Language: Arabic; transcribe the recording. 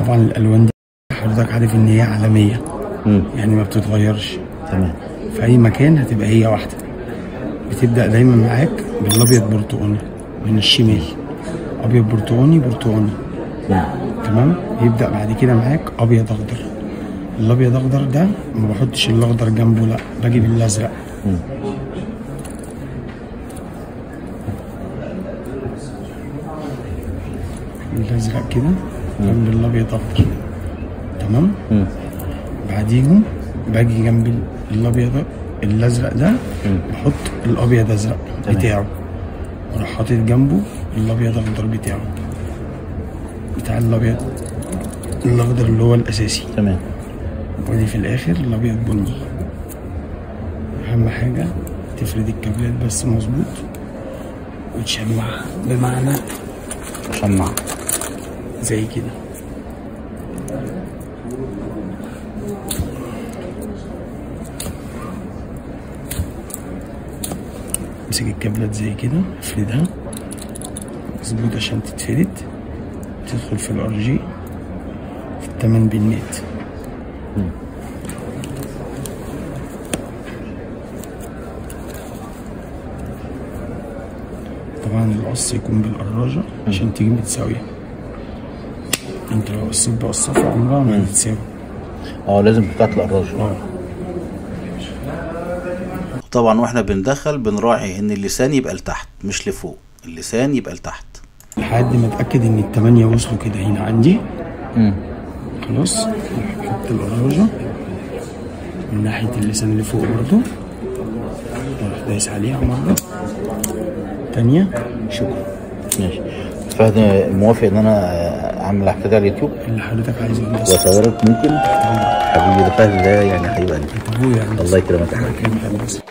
طبعا الالوان دي حضرتك عارف ان هي عالميه، يعني ما بتتغيرش. تمام. في اي مكان هتبقى هي واحده. بتبدا دايما معاك بالابيض برتقاني من الشمال، ابيض برتقاني برتقاني. تمام. يبدا بعد كده معاك ابيض اخضر. الابيض اخضر ده ما بحطش الاخضر جنبه، لا بجيب الازرق. الازرق كده جنب الابيض اخضر. تمام. بعديهم باجي جنب الابيض الازرق ده بحط الابيض ازرق بتاعه، واروح حاطط جنبه الابيض اخضر بتاعه، بتاع الابيض الاخضر اللي هو الاساسي. تمام. ودي في الاخر الابيض بني. اهم حاجه تفرد الكابلات بس مظبوط وتشمعها، بمعنى شمعها زي كده. امسك الكابلات زي كده، افردها مظبوط عشان تتفرد، تدخل في الار جي في التمن بنات. طبعا القص يكون بالقراجة عشان تيجي متساوية. انت لو قصيت بقصافة عمرها ما هتتساوي. لازم بتاعت القراجة. طبعا واحنا بندخل بنراعي ان اللسان يبقى لتحت مش لفوق، اللسان يبقى لتحت لحد ما اتاكد ان التمانية وصلوا كده هنا عندي. خلاص احط القراجة من ناحية اللسان اللي فوق برضو، واروح دايس عليها مرة تانية. شكرا. ماشي. فهد موافق ان انا اعمل احتاج على اليوتيوب اللي حضرتك عايزه واصورك؟ ممكن. حبيبي ده فهد ده يعني حبيب قلبي. ابويا. الله يكرمك يا حبيبي. الله يكرمك.